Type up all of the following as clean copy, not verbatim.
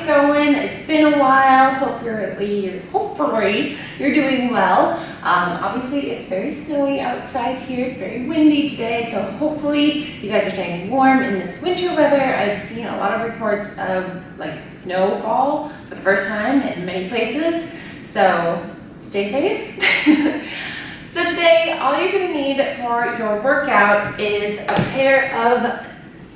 it going? It's been a while. Hopefully you're doing well. Obviously it's very snowy outside here. It's very windy today, so hopefully you guys are staying warm in this winter weather. I've seen a lot of reports of like snowfall for the first time in many places, so stay safe. So today, all you're going to need for your workout is a pair of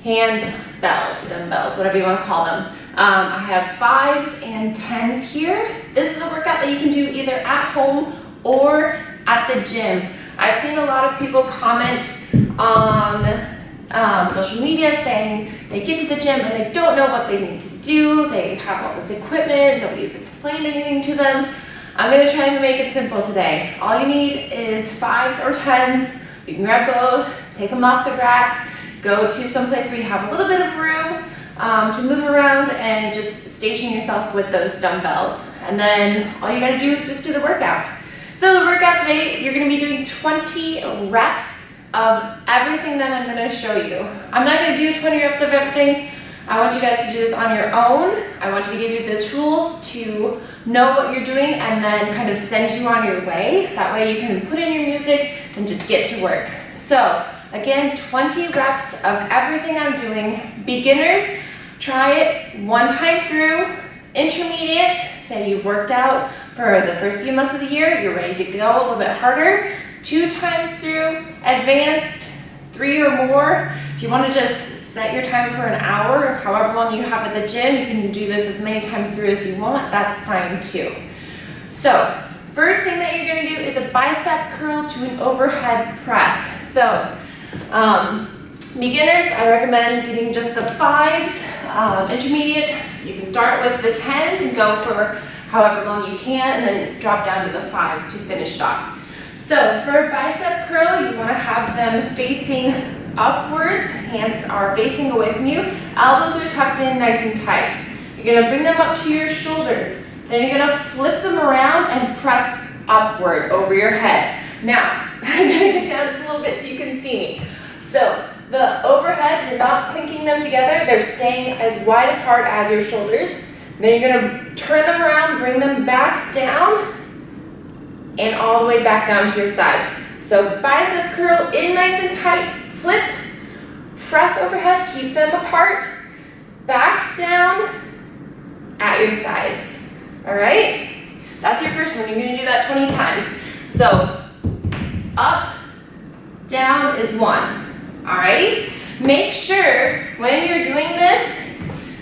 dumbbells, whatever you want to call them. I have 5s and 10s here. This is a workout that you can do either at home or at the gym. I've seen a lot of people comment on social media saying they get to the gym and they don't know what they need to do. They have all this equipment, nobody's explained anything to them. I'm going to try and make it simple today. All you need is 5s or 10s. You can grab both, take them off the rack, go to some place where you have a little bit of room to move around and just station yourself with those dumbbells. And then all you got to do is just do the workout. So the workout today, you're going to be doing 20 reps of everything that I'm going to show you. I'm not going to do 20 reps of everything. I want you guys to do this on your own. I want to give you the tools to know what you're doing and then kind of send you on your way. That way you can put in your music and just get to work. So again, 20 reps of everything I'm doing. Beginners, try it one time through. Intermediate, say you've worked out for the first few months of the year, you're ready to go a little bit harder. 2 times through. Advanced, 3 or more. If you want to just set your time for an hour, or however long you have at the gym, you can do this as many times through as you want, that's fine too. So, first thing that you're going to do is a bicep curl to an overhead press. So, beginners, I recommend getting just the 5s. Intermediate, you can start with the 10s and go for however long you can, and then drop down to the 5s to finish it off. So, for a bicep curl, you want to have them facing upwards, hands are facing away from you, elbows are tucked in nice and tight. You're going to bring them up to your shoulders. Then you're going to flip them around and press upward over your head. Now, I'm going to get down just a little bit so you can see me. So, the overhead, you're not clinking them together, they're staying as wide apart as your shoulders. Then you're going to turn them around, bring them back down, and all the way back down to your sides. So, bicep curl in nice and tight. Flip, press overhead, keep them apart, back down at your sides. All right? That's your first one. You're going to do that 20 times. So, up, down is 1. All righty? Make sure when you're doing this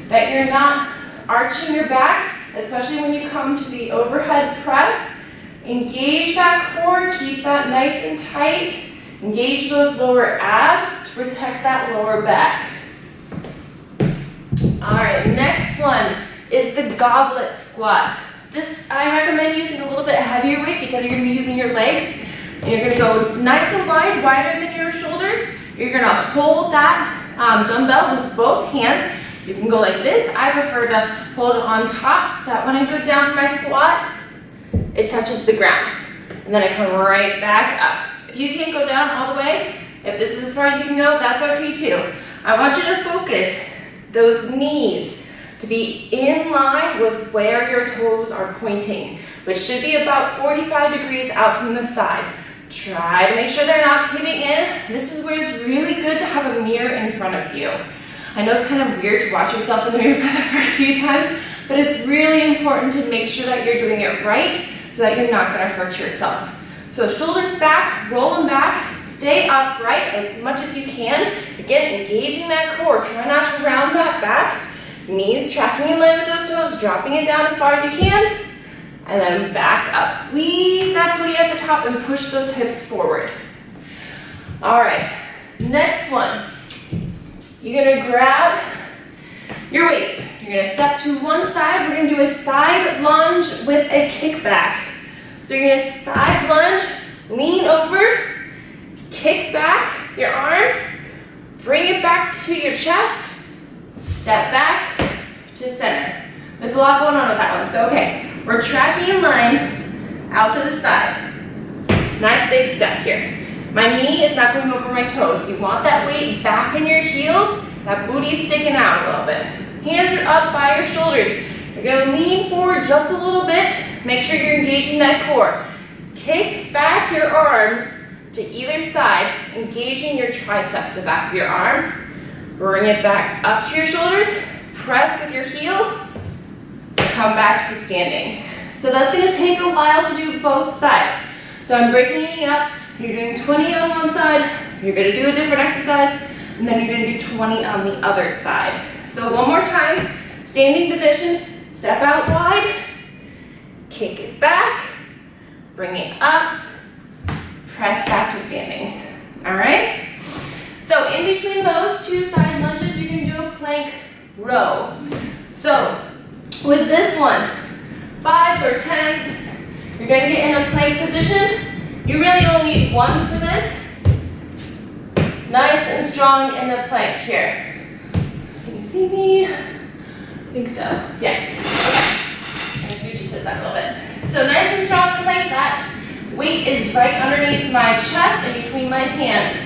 that you're not arching your back, especially when you come to the overhead press. Engage that core, keep that nice and tight. Engage those lower abs to protect that lower back. All right, next one is the goblet squat. This I recommend using a little bit heavier weight because you're going to be using your legs. And you're going to go nice and wide, wider than your shoulders. You're going to hold that dumbbell with both hands. You can go like this. I prefer to hold it on top so that when I go down for my squat, it touches the ground. And then I come right back up. If you can't go down all the way, if this is as far as you can go, that's okay too. I want you to focus those knees to be in line with where your toes are pointing, which should be about 45 degrees out from the side. Try to make sure they're not caving in. This is where it's really good to have a mirror in front of you. I know it's kind of weird to watch yourself in the mirror for the first few times, but it's really important to make sure that you're doing it right so that you're not going to hurt yourself. So shoulders back, roll them back, stay upright as much as you can. Again, engaging that core. Try not to round that back. Knees tracking in line with those toes, dropping it down as far as you can. And then back up. Squeeze that booty at the top and push those hips forward. All right, next one. You're gonna grab your weights. You're gonna step to one side. We're gonna do a side lunge with a kickback. So you're gonna side lunge, lean over, kick back your arms, bring it back to your chest, step back to center. There's a lot going on with that one. So okay, we're tracking in line, out to the side. Nice big step here. My knee is not going over my toes. You want that weight back in your heels, that booty sticking out a little bit. Hands are up by your shoulders. You're gonna lean forward just a little bit. Make sure you're engaging that core. Kick back your arms to either side, engaging your triceps, the back of your arms. Bring it back up to your shoulders. Press with your heel. Come back to standing. So that's gonna take a while to do both sides. So I'm breaking it up. You're doing 20 on one side. You're gonna do a different exercise, and then you're gonna do 20 on the other side. So one more time, standing position, step out wide, kick it back, bring it up, press back to standing. All right? So in between those two side lunges, you can do a plank row. So with this one, 5s or 10s, you're gonna get in a plank position. You really only need one for this. Nice and strong in a plank here. Can you see me? I think so. Yes. Okay. I'm gonna scooch you to the side a little bit. So nice and strong in the plank. That weight is right underneath my chest and between my hands.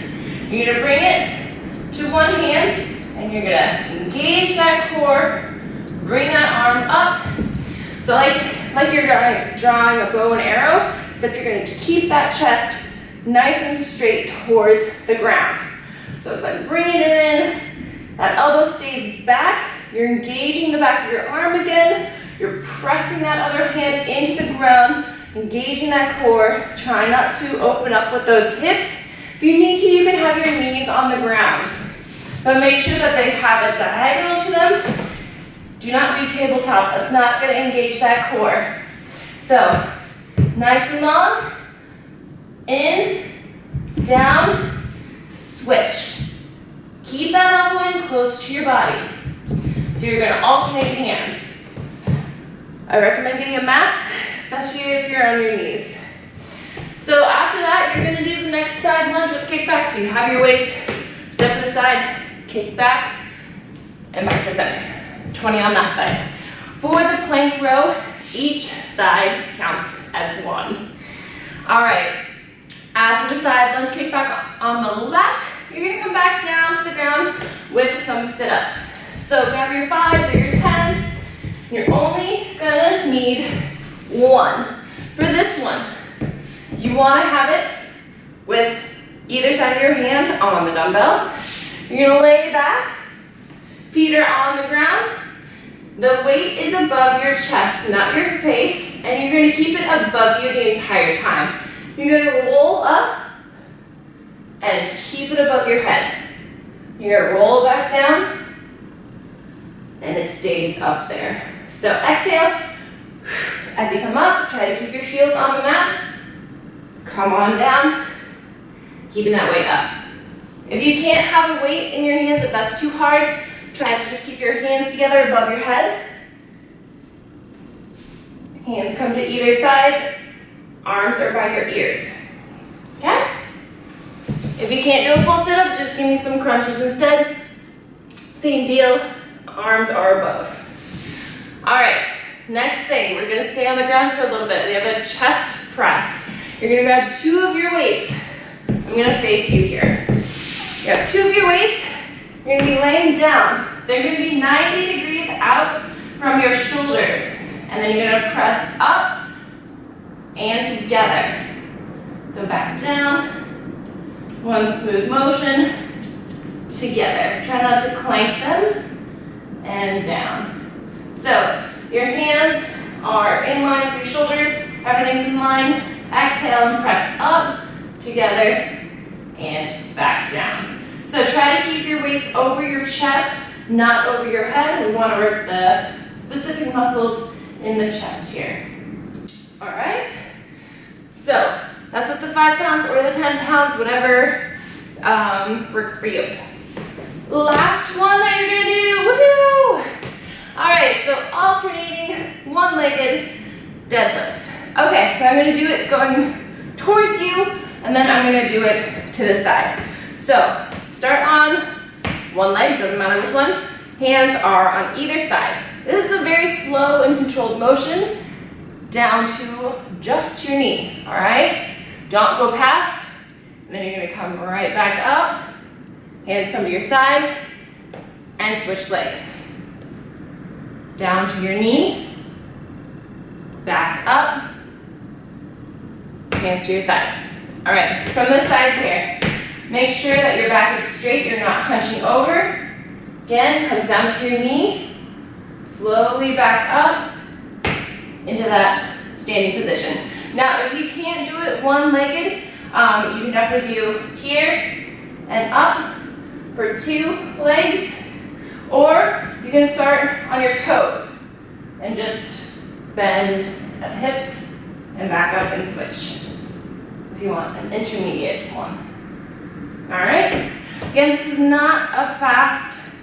You're gonna bring it to one hand and you're gonna engage that core, bring that arm up. So like you're drawing a bow and arrow, except you're gonna keep that chest nice and straight towards the ground. So it's like bringing it in, that elbow stays back, you're engaging the back of your arm again, you're pressing that other hand into the ground, engaging that core, try not to open up with those hips. If you need to, you can have your knees on the ground, but make sure that they have a diagonal to them. Do not do tabletop, that's not gonna engage that core. So, nice and long, in, down, switch. Keep that elbow in close to your body. So you're gonna alternate hands. I recommend getting a mat, especially if you're on your knees. So after that, you're gonna do the next side lunge with kickback. So you have your weights, step to the side, kick back, and back to center. 20 on that side. For the plank row, each side counts as one. All right, after the side lunge kickback on the left, you're gonna come back down to the ground with some sit-ups. So grab your 5s or your 10s. You're only gonna need one. For this one, you wanna have it with either side of your hand on the dumbbell. You're gonna lay back, feet are on the ground. The weight is above your chest, not your face, and you're gonna keep it above you the entire time. You're gonna roll up and keep it above your head. You're gonna roll back down, and it stays up there. So exhale, as you come up, try to keep your heels on the mat. Come on down, keeping that weight up. If you can't have a weight in your hands, if that's too hard, try to just keep your hands together above your head. Hands come to either side, arms are by your ears. Okay? If you can't do a full sit-up, just give me some crunches instead. Same deal, arms are above. All right, next thing, we're gonna stay on the ground for a little bit. We have a chest press. You're gonna grab 2 of your weights. I'm gonna face you here. You have 2 of your weights. You're gonna be laying down. They're gonna be 90 degrees out from your shoulders. And then you're gonna press up and together. So back down, one smooth motion, together. Try not to clank them, and down. So your hands are in line with your shoulders, everything's in line. Exhale and press up, together, and back down. So try to keep your weights over your chest, not over your head. We want to work the specific muscles in the chest here. All right? So that's with the 5 pounds or the 10 pounds, whatever works for you. Last one that you're gonna do, woohoo! All right, so alternating one-legged deadlifts. Okay, so I'm gonna do it going towards you, and then I'm gonna do it to the side. So start on one leg, doesn't matter which one. Hands are on either side. This is a very slow and controlled motion down to just your knee, all right? Don't go past, and then you're gonna come right back up. Hands come to your side, and switch legs. Down to your knee, back up, hands to your sides. All right, from this side here, make sure that your back is straight, you're not hunching over. Again, comes down to your knee, slowly back up into that standing position. Now, if you can't do it one-legged, you can definitely do here and up for 2 legs, or you can start on your toes and just bend at the hips and back up and switch if you want an intermediate one. All right, again, this is not a fast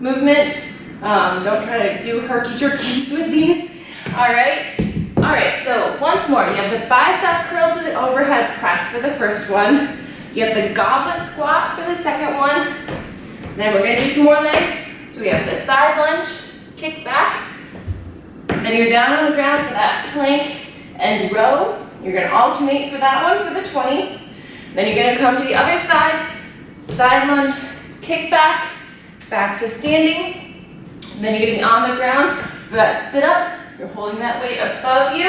movement. Don't try to do herky-jerkies with these. All right, so once more, you have the bicep curl to the overhead press for the first one. You have the goblet squat for the second one. Then we're gonna do some more legs. So we have the side lunge, kick back. Then you're down on the ground for that plank and row. You're gonna alternate for that one for the 20. Then you're gonna come to the other side lunge, kick back, back to standing. Then you're gonna be on the ground for that sit up. You're holding that weight above you.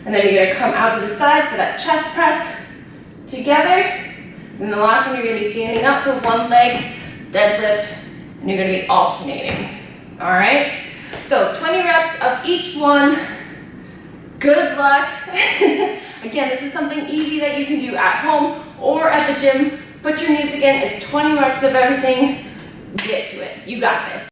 And then you're gonna come out to the side for that chest press together. And the last one, you're gonna be standing up for one leg, deadlift, and you're gonna be alternating. All right? So 20 reps of each one. Good luck. Again, this is something easy that you can do at home or at the gym. Put your music in, it's 20 reps of everything. Get to it, you got this.